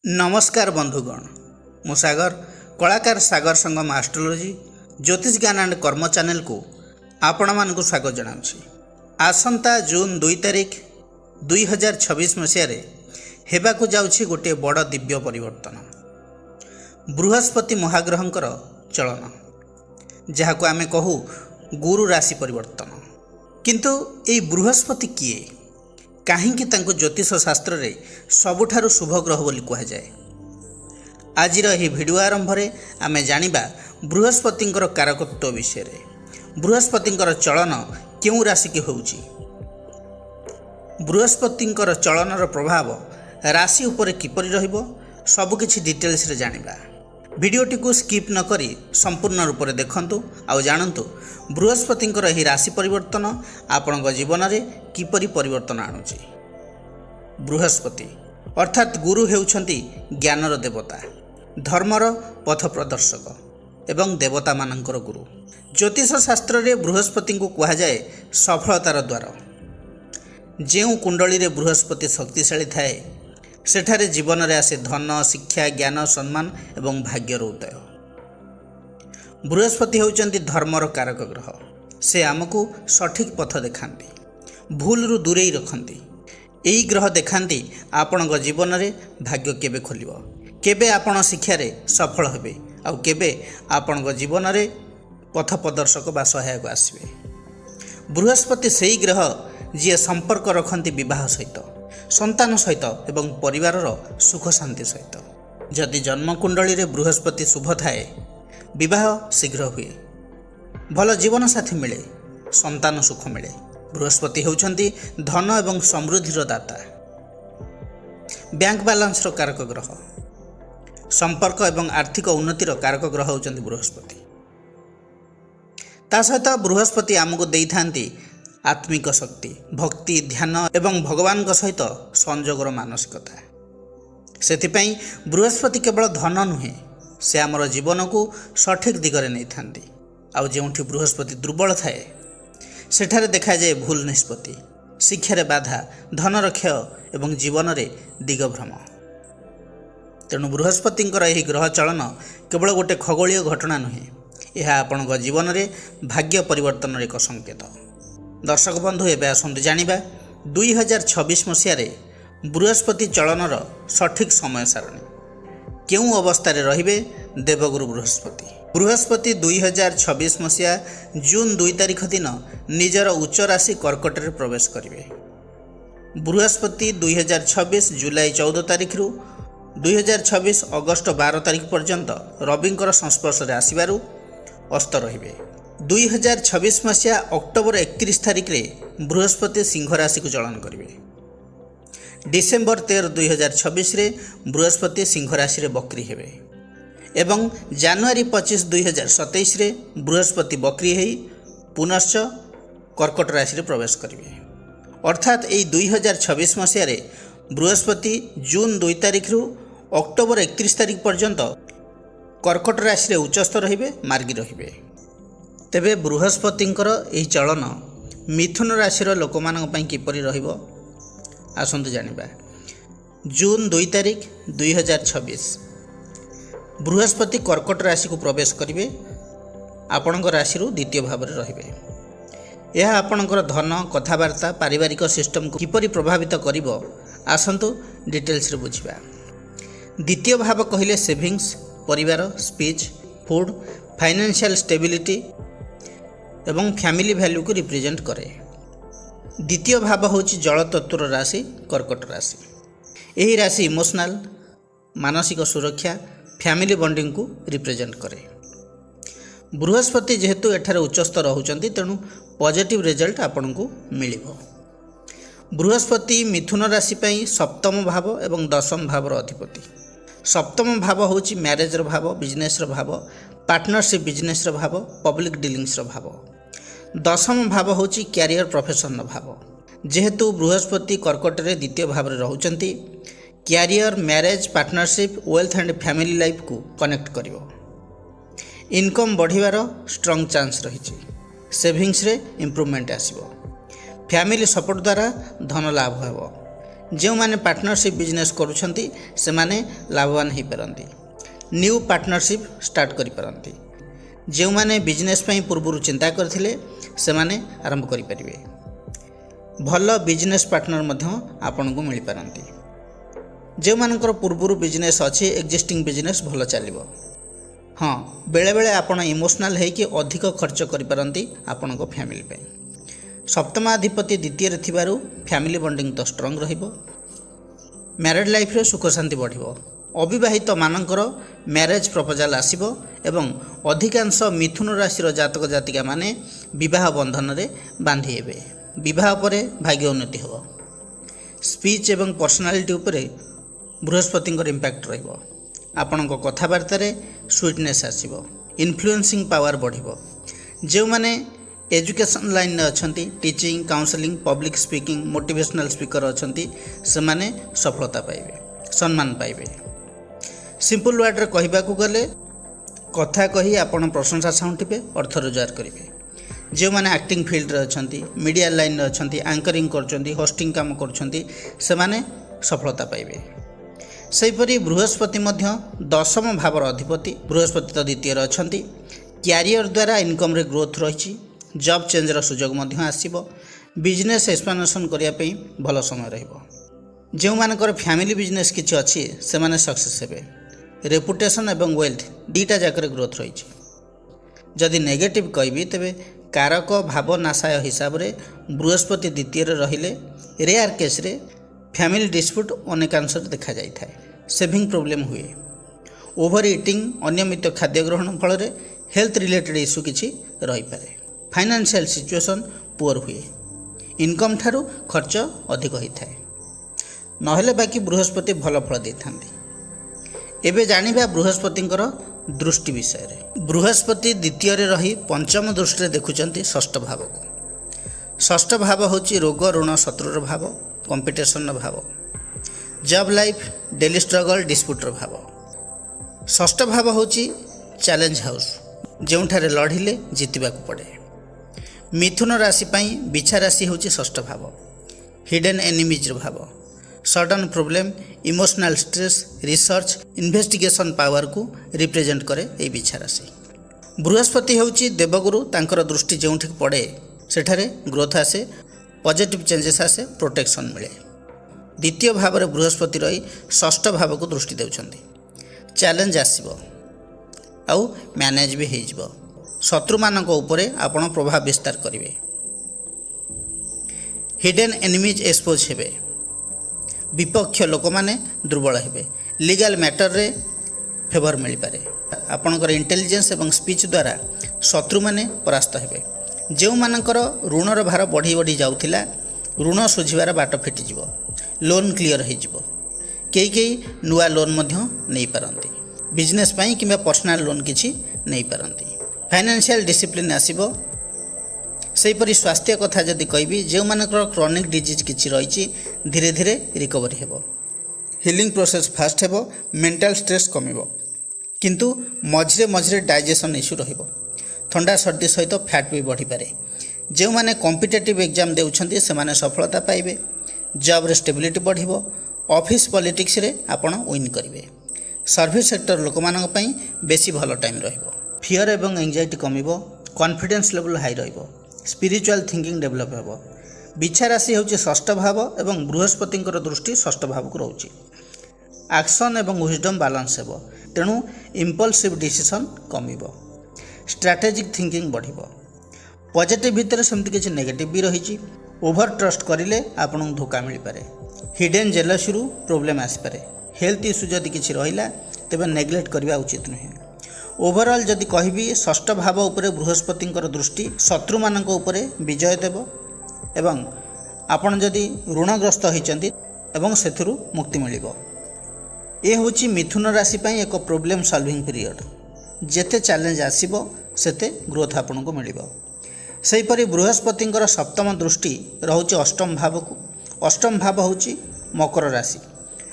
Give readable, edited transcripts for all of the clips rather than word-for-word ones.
नमस्कार बंधुगण मु सागर कलाकार सागर संगम एस्ट्रोलॉजी ज्योतिष ज्ञान एंड कर्म चैनल को आपण मानक स्वागत जनाऊँगी। आसंता जून 2 तारिख 2026 मसीह हेबाकु जाउछि गोटे बड़ दिव्य परिवर्तन बृहस्पति महाग्रहंकर चलन जहाको आमे कहू गुरु राशि परिवर्तन। किंतु ए बृहस्पति किए काहींकि तांको ज्योतिष शास्त्र रे सबुठारु शुभ ग्रह बोली कहा जाए। आजिर यह भिडियो आरंभ रे आमे जानिबा बृहस्पतिंकर कारकत्व विषय रे। बृहस्पतिंकर चलन केउ राशि के होउची, बृहस्पतिंकर चलनर प्रभाव राशि उपरे किपरि रहिबो सबकिछि डिटेल्स रे जानिबा। भिडियोटी को स्किप न करी संपूर्ण रूप से देखंतु आउ जानतु बृहस्पतिंकर यह राशि परिवर्तन आपणक जीवन में किपरि परिवर्तन आणुची। बृहस्पति अर्थात गुरु हेउछंती ज्ञानर देवता, धर्मर पथ प्रदर्शक एवं देवता मानकर गुरु। ज्योतिष शास्त्र रे बृहस्पति को कहा जाए सफलतार द्वार। जेउ कुंडली रे बृहस्पति शक्तिशाली थाए सेठारे जीवन में आसे धन, शिक्षा, ज्ञान, सम्मान एवं भाग्यर उदय। बृहस्पति होउचंती धर्मर कारक ग्रह। से आमको सठिक पथ देखांती, भूल रु दूरे रखती। यही ग्रह देखांती आपण जीवन में भाग्य केबे खोलिबो, केबे आपण शिक्षारे सफल हेबे आउ केबे आपण जीवन में पथ प्रदर्शक बा सहायक आसबे। बृहस्पति सेही ग्रह जी संपर्क रखती विवाह सहित, संतान सहित एवं परिवारर सुख शांति सहित। जदि जन्मकुंडली रे बृहस्पति शुभ थाए विवाह शीघ्र हुए, भल जीवन साथी मिले, संतान सुख मिले। बृहस्पति होउछंती धन एवं समृद्धिर दाता, बैंक बैलेंस रो कारक ग्रह, संपर्क एवं आर्थिक उन्नतिर कारक ग्रह होउछंती बृहस्पति। ता सहित बृहस्पति आमको देइथांती आत्मिक शक्ति, भक्ति, ध्यान एवं भगवान सहित संजोगर मानसिकता। सेथिपाई बृहस्पति केवल धन नुहे, से आमर जीवन को सठिक दिगरे नहीं थांती। आउ जेउठी बृहस्पति दुर्बल थाए सेठारे देखा जाए भूल निष्पत्ति, शिक्षारे बाधा, धनर क्षय एवं जीवन रे दिगभ्रम। तेणु बृहस्पतिंकर यही ग्रह चलन केवल गोटे खगोलीय घटना नुहे, यह आपण जीवन में भाग्य परिवर्तन एक संकेत। दर्शक बंधु एवं आसतु जानिबा 2026 मसीह बृहस्पति चलनर सठिक समय सारणी केउ अवस्था रे रहिबे। देवगुरु बृहस्पति 2026 मसीहा जून 2 तारिख दिन निजर उच्च राशि कर्कट रे प्रवेश करिवे। बृहस्पति 2026 जुलाई 14 तारिख रु 2026 अगस्त 12 तारिख पर्यंत रविंकर संस्पर्श रे आसिबारु अस्त रहिबे। 2026 मसीहा अक्टोबर 31 तारिख रे बृहस्पति सिंह राशि को चलन करिवे। डिसेम्बर 13 2026 रे बृहस्पति सिंह राशि रे बकरी हेबे एवं जनवरी 25 2027 रे बृहस्पति बकरी हेई पुनश्च कर्कट राशि रे प्रवेश करिवे। अर्थात एई 2026 मसीह रे बृहस्पति जून 2 तारिख रु अक्टोबर 31 तारिख पर्यंत कर्कट राशि रे उच्चस्थ रहिबे, मार्गी रहिबे। तेबे बृहस्पतिंकर एही चलन मिथुन राशि रो लोकमानक पई किपरि रहिबो आसंतु जानिबा। जून 2 तारिख 2026 बृहस्पति कर्कट राशि को प्रवेश करिवे, आपणक राशि रु द्वितीय भाव रे रहिबे। यह आपणकर धन, कथावार्ता, पारिवारिक सिस्टम को किपरि प्रभावित करिवो आसंतु डिटेल्स रे बुझिबा। द्वितीय भाव कहिले सेविंग्स, परिवार, स्पीच, फूड, फाइनेंशियल स्टेबिलिटी एवं फैमिली वैल्यू को रिप्रेजेंट करे। द्वितीय भाव होची जल तत्वर राशि कर्कट राशि। यही राशि इमोशनल, मानसिक सुरक्षा, फैमिली बॉन्डिंग को रिप्रेजेंट करे। बृहस्पति जेहेतु एठारे उच्चस्थ रहउचंती तेणु पॉजिटिव रिजल्ट आपन को मिलिबो। बृहस्पति मिथुन राशि पई सप्तम भाव एवं दशम भावर अधिपति। सप्तम भाव होची मैरेज रो भाव, बिजनेस रो भाव, पार्टनरशिप बिजनेस रो भाव, पब्लिक डीलिंग्स रो भाव। दशम भाव होची कैरियर प्रोफेशन रो भाव। जेहेतु बृहस्पति कर्कट रे द्वितीय भाव रे रहउचंती career, marriage, partnership, wealth and family life को कनेक्ट करिवो। इनकम बढ़िवार स्ट्रॉन्ग चांस रहिछि। सेविंग्स रे इंप्रूवमेंट आसिबो। फैमिली सपोर्ट द्वारा धन लाभ हेबो। जो माने पार्टनरशिप बिजनेस करुछंती से माने लाभवान हो पारंती। न्यू पार्टनरशिप स्टार्ट करि पारंती। जो माने बिजनेस पई पूर्व चिंता करथिले से माने आरंभ करि परिबे। भल बिजनेस पार्टनर मध्य आपन को मिल पारंती। जो मानकर पूर्व बिजनेस अच्छी एक्जिस्टिंग बिजनेस भल चलिबो। हाँ बेले बेले आपन इमोशनल है कि अधिक खर्च करि पारंती आपन को फैमिली पे। सप्तमाधिपति द्वितीय रे थिबारु फैमिली बॉन्डिंग तो स्ट्रांग रहिबो। मैरिड लाइफ रे सुख शांति बढ़िबो। अविवाहित मानकर मैरेज प्रपोजल आसीबो एवं अधिकांश मिथुन राशि जातक जातिका माने विवाह बंधन रे बांधि हेबे। विवाह परे भाग्य उन्नति हो। स्पीच एवं पर्सनालिटी उपरे बृहस्पति इम्पैक्ट रहिबो। आपणको कथबार्ता रे स्वीटनेस आसीबो। इन्फ्लुएंसिंग पावर बढ़िबो। जो माने एजुकेशन लाइन में अछंती teaching counselling public speaking motivational speaker अछंती से माने सफलता पाइबे सम्मान पाइबे। सिंपल वर्ड रे कहबा को गले कथा कही आपण प्रशंसा छाउंटिबे अर्थ रोजगार करिवे। जो माने एक्टिंग फील्ड रे अछंती मीडिया लाइन रे अछंती एंकरिंग करछंती होस्टिंग काम करछंती से माने सफलता पाइबे। सेहीपरि बृहस्पति मध्य दशम भावर अधिपति बृहस्पति तो द्वितीय अछंती। क्यारियर द्वारा इनकम रे ग्रोथ रही। जॉब चेंज रो सुजोग मध्य आसीबो। बिजनेस एक्सपांशन करिया पई भलो समय रहिबो। जो मानकर फैमिली बिजनेस किछि अछि से माने सक्सेस हेबे। रेपुटेशन एवं वेल्थ दीटा जाकर ग्रोथ रही। जदि नेगेटिव कहबी तेबे कारक भाव नाशाय हिसाब रे बृहस्पति द्वितीय रहिले रेयर केस रे फैमिली डिस्प्यूट अनेकांश देखा जाय थाए। सेविंग प्रॉब्लम हुए। ओवर ईटिंग अनियमित खाद्य ग्रहण फल हेल्थ रिलेटेड इश्यू किछि रही पारे। फाइनेंशियल सिचुएशन पुअर हुए। इनकम ठारू खर्च अधिक होता है। नहेले बाकी बृहस्पति भल फल दे थांती। एबे जानिबा बृहस्पतिंकर दृष्टि विषय रे। बृहस्पति द्वितीय रे रही पंचम दृष्टि देखुचंती षष्ठ भाव को। षष्ठ भाव होची रोग ऋण शत्रुर भाव कंपिटिशन भाव जॉब लाइफ डेली स्ट्रगल डिस्प्यूटर भाव। षष्ठ भाव होची चैलेंज हाउस जोठारे लढ़िले जितवा को पड़े। मिथुन राशि पाई बिछा राशि होची षष्ठ भाव हिडन एनिमीज भाव sudden problem emotional stress research investigation power को रिप्रेजेंट करे ए बिछा राशि। बृहस्पति होची देवगुरु तांकर दृष्टि जोठी पड़े सेठारे ग्रोथ आसे पॉजिटिव चेंजेस आसे प्रोटेक्शन मिले। द्वितीय भाव में बृहस्पति रही षष्ठ भाव को दृष्टि देउछंती। चैलेंज आसीबो आउ मैनेज भी हो। शत्रु मानक उपरे आपण प्रभाव विस्तार करिवे। हिडन एनिमीज एक्सपोज हेबे। विपक्ष लोक माने दुर्बल हेबे। लीगल मैटर रे फेवर मिल पारे। आपणकर इंटेलिजेंस एवं स्पीच द्वारा शत्रु माने परास्त हेबे। जो मानकर ऋणर भार बढ़ी बढ़ी जाउथिला ऋण सुझिबार बाट फिटिजिवो। Loan clear होइजिवो। कई नुआ लोन मध्य नहीं पारंती। बिजनेस पाई किंबा पर्सनल लोन किछि नहीं पारंती। Financial discipline आसीबो। सेहीपरि स्वास्थ्य कथा जदि कहबी जो मानकर क्रॉनिक डिजीज किछि रहिछि धीरे धीरे रिकवरी हेबो। हिलिंग प्रोसेस फास्ट हेबो। मेंटल स्ट्रेस कमिबो किंतु मझिरे मझिरे डाइजेशन इश्यू रहिबो। ठंडा सर्दी सहित फैट भी बढ़ी पारे। जो माने कॉम्पिटिटिव एग्जाम देउछंती से माने सफलता पाइबे। जॉब रे स्टेबिलिटी बढ़िबो। ऑफिस पॉलिटिक्स रे आपण विन करिवे। सर्विस सेक्टर लोक मानक पई बेसी भलो टाइम रहिबो। फियर एवं एंजाइटी कमिबो। कॉन्फिडेंस लेवल हाई रहिबो। स्पिरिचुअल थिंकिंग डेवलप हेबो। बिछा राशि होची षष्ठ भाव एवं बृहस्पतिंकर दृष्टि षष्ठ भाव को रहउची। एक्शन एवं विजडम बैलेंस हेबो। तेणु इंपल्सिव डिसीजन कमिबो। स्ट्रैटेजिक थिंकिंग बढ़िबो। पॉजिटिव भितर सेमती किछि नेगेटिव भी रहिछि। ओवर ट्रस्ट करिले आपन धोखा मिल पारे। हिडन जेलसी रु प्रॉब्लम आसी पारे। हेल्थ इश्यू जदि किछि रहिला तेबे नेग्लेक्ट करबा उचित नुहे। ओवरऑल जदि कहबी षष्ठ भाव उपरे बृहस्पतिंकर दृष्टि शत्रु मानक उपरे विजय देव एवं आपण जदि ऋणग्रस्त होइचंती एवं सेथुरु मुक्ति मिलिबो। ए होची मिथुन राशि पई एक प्रॉब्लम सॉल्विंग पीरियड। जेते चैलेंज आसीबो सेते ग्रोथ आपन को मिलिबो। सेहीपरि बृहस्पतिंकर सप्तम दृष्टि रहुची अष्टम भाव को। अष्टम भाव होची मकर राशि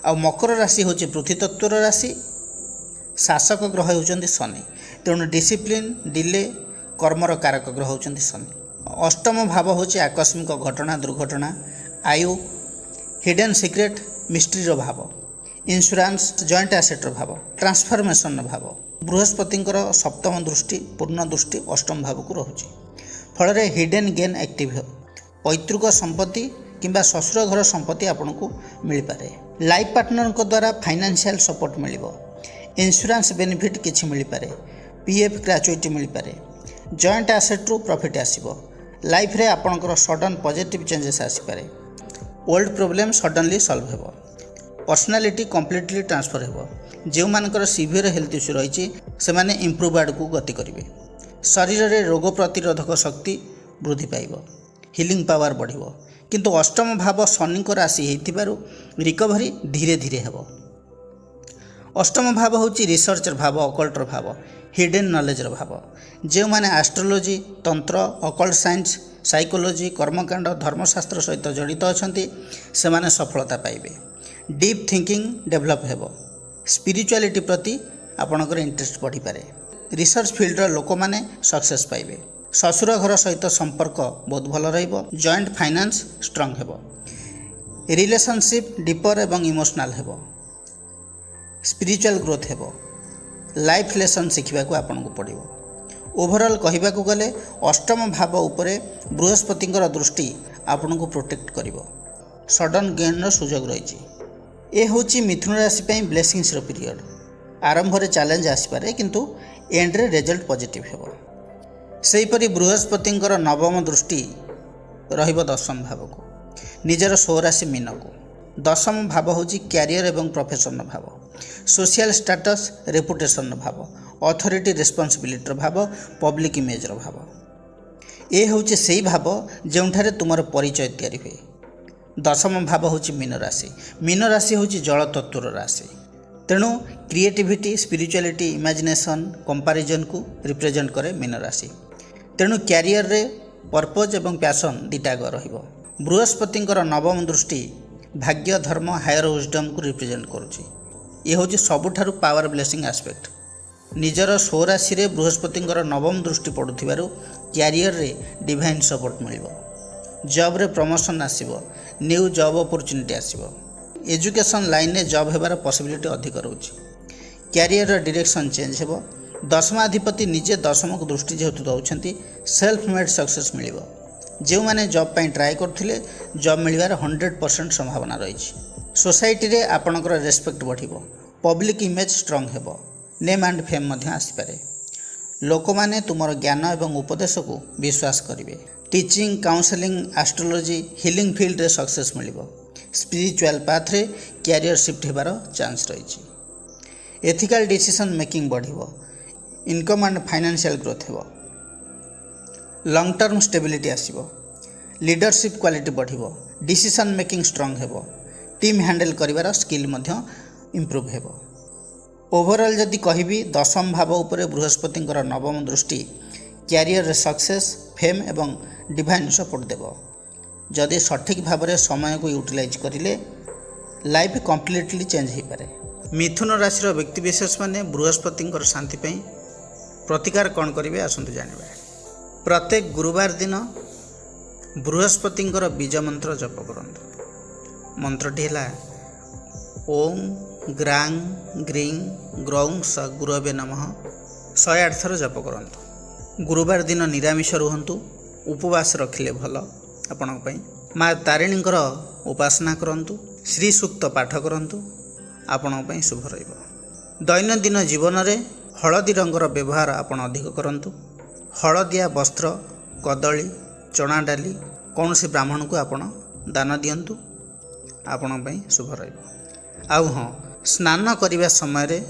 आ मकर राशि होची पृथ्वी तत्वर राशि। शासक ग्रह होचंती शनि। तेणु डिसिप्लिन डिले कर्मर कारक ग्रह होचंती शनि। अष्टम भाव होची आकस्मिक घटना दुर्घटना आयु हिडन सिक्रेट मिस्ट्रीर भाव, इन्शुरांस जॉइंट आसेट्र भाव, ट्रांसफॉर्मेशन भाव। बृहस्पति सप्तम दृष्टि पूर्ण दृष्टि अष्टम भाव को रोचे फल हिडन गेन एक्टिव हो पैतृक संपत्ति किंबा ससुर घर संपत्ति आपन को मिल पारे। लाइफ पार्टनर को द्वारा फाइनेंशियल सपोर्ट मिल, इन्शुरांस बेनिफिट किछि मिल पारे, पीएफ ग्रेचुइटी मिल पारे, जॉइंट आसेट रु प्रॉफिट आसीबो। लाइफ रे आपनकर सडन पॉजिटिव चेंजेस आसी पारे। ओल्ड प्रॉब्लम सडनली सॉल्व हेबो। पर्सनालिटी कंप्लीटली ट्रांसफर हेबो। जो मानकर सीवियर हेल्थ इश्यू रही से माने इम्प्रूव आड़ को गति करेंगे। शरीर में रोग प्रतिरोधक शक्ति वृद्धि पाइब, हिलिंग पावर बढ़िबो। किंतु अष्टम भाव शनि राशि होइथिबारु रिकवरी धीरे धीरे हेबो। अष्टम भाव होची रिसर्चर भाव, अकल्टर भाव, हिडन नॉलेजर भाव। जो माने एस्ट्रोलॉजी, तंत्र, अकल्ट साइंस, साइकोलॉजी, कर्मकांड, धर्मशास्त्र सहित जड़ित अछंती से माने सफलता पाइबे। डीप थिंकिंग डेभलप हेबो। स्पिरिचुआलिटी प्रति आपणकर इंटरेस्ट बढ़ी पारे। रिसर्च फील्ड लोक माने सक्सेस पाइबे। ससुर घर सहित संपर्क बहुत भल रहिबो। जॉइंट फाइनेंस स्ट्रांग हेबो। रिलेशनशिप डीपर एवं इमोशनल हेबो। स्पिरिचुअल ग्रोथ हेबो। लाइफ लेसन शिखिबा को आपन को पड़िबो। ओवरऑल कहिबा को गले अष्टम भाव उपरे बृहस्पतिंकर दृष्टि आपन को प्रोटेक्ट करिवो। सडन गेन रो सुजोग रहिछि। ए होची मिथुन राशि पई ब्लेसिंग्स रो पीरियड। आरंभ रे चैलेंज आसी पारे किंतु एंड रे रिजल्ट पॉजिटिव हेबो। सेहि परि बृहस्पतिंकर नवम दृष्टि रहिबो दशम भाव को, निजर 16 राशि मीन को। दशम भाव होची कैरियर एवं प्रोफेशन भाव, सोशल स्टेटस रेपुटेशन भाव, अथॉरिटी रिस्पांसिबिलिटी भाव, पब्लिक इमेज भाव। ए होची सेही भाव जोंठारे तुमर परिचय तैयारी हुए। दशम भाव होची मीन राशि। मीन राशि होची जल तत्वर राशि। तेणु क्रिएटिविटी, स्पिरिचुअलिटी, इमेजिनेशन, कंपैरिजन को रिप्रेजेंट करे मीन राशि। तेणु कैरियर रे पर्पज एवं पैशन दिटाग रहिबो। बृहस्पतिंकर नवम दृष्टि भाग्य, धर्म, हायर विजडम को रिप्रेजेंट करुछि। ये होची सबुठारु पावर ब्लेसिंग एस्पेक्ट। निजर 16 राशि रे बृहस्पतिंकर नवम दृष्टि पड़ुथिबारु कैरियर रे डिवाइन सपोर्ट मिलिबो। जॉब रे प्रमोशन आसीबो, न्यू जॉब अपॉर्चुनिटी आसीबो। एजुकेशन लाइन रे जॉब हेबार पॉसिबिलिटी अधिक रहउछि। कैरियर रे डायरेक्शन चेंज हेबो। दशमाधिपति निजे दशम को दृष्टि जेहेतु दउछंती सेल्फ मेड सक्सेस मिलिबो। जो माने जॉब पई ट्राई करथिले जॉब मिलिबार 100% संभावना रहिछि। सोसाइटी रे आपनकर रेस्पेक्ट बढ़िबो। पब्लिक इमेज स्ट्रांग हेबो। नेम एंड फेम मध्य आसी पारे। लोक माने तुमर ज्ञान एवं उपदेश को विश्वास करिवे। Teaching, counselling, astrology, healing field रे सक्सेस मिलिबो। स्पिरिचुअल पाथ रे कैरियर शिफ्ट हेबार चांस रहिछि। एथिकल डिसीजन मेकिंग बढ़िबो। इनकम एंड फाइनेंशियल ग्रोथ हेबो। लॉन्ग टर्म स्टेबिलिटी आसीबो। लीडरशिप क्वालिटी बढ़िबो। डिसीजन मेकिंग स्ट्रांग हेबो। टीम हैंडल करिवार स्किल मध्य इंप्रूव हेबो। ओवरऑल जदि कहिबी दशम भाव उपरे बृहस्पतिंकर नवम दृष्टि कैरियर रे सक्सेस, फेम एवं डिवाइन सपोर्ट देबो। जदि सठिक भाव में समय को यूटिलाइज करिले लाइफ कंप्लीटली चेंज हो पारे। मिथुन राशि व्यक्तिविशेष माने बृहस्पतिंकर शांति पई प्रतिकार कौन करेंगे आसतु जानिबा। प्रत्येक गुरुवार दिन बृहस्पतिंकर बीज मंत्र जप करंतु। मंत्रटी है ओम ग्रां ग्रीं ग्रौं स गुरवे नमः 108 थर जप करंतु। गुरुवार दिन निरामिष रुहंतु। उपवास रखिले भल आपण माँ तारिणींकर उपासना करंतु। श्री सूक्त पाठ करंतु। आपण शुभ रहिबो। दैनंदिन जीवन में हलदी रंगर व्यवहार आपण अधिक करंतु। हलदिया वस्त्र, कदली, चना डाली कौन से ब्राह्मण को आपण दान दियंतु। आपण शुभ रहिबो। आउ हाँ, स्नान करने समय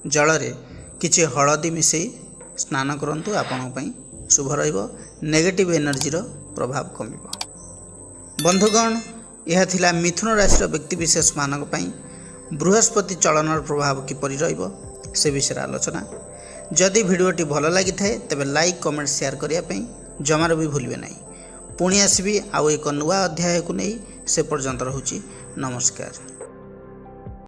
जल रे किछि हलदी मिसई स्नान करंतु। आपण शुभ रहिबो। नेगेटिव एनर्जी रो प्रभाव कमिबो। बंधुगण, यह थिला मिथुन राशि व्यक्तिविशेष मानक पई बृहस्पति चलनर प्रभाव किपरि रहिबो से विषय आलोचना। जदि भिडियोटी भल लगी थाए तेबे लाइक, कमेंट, शेयर करिया पई जमार भी भूलिबे नाही। पुणी आसीबी आउ एक नुआ अध्याय को नहीं। से पर्यंत रहुछि नमस्कार।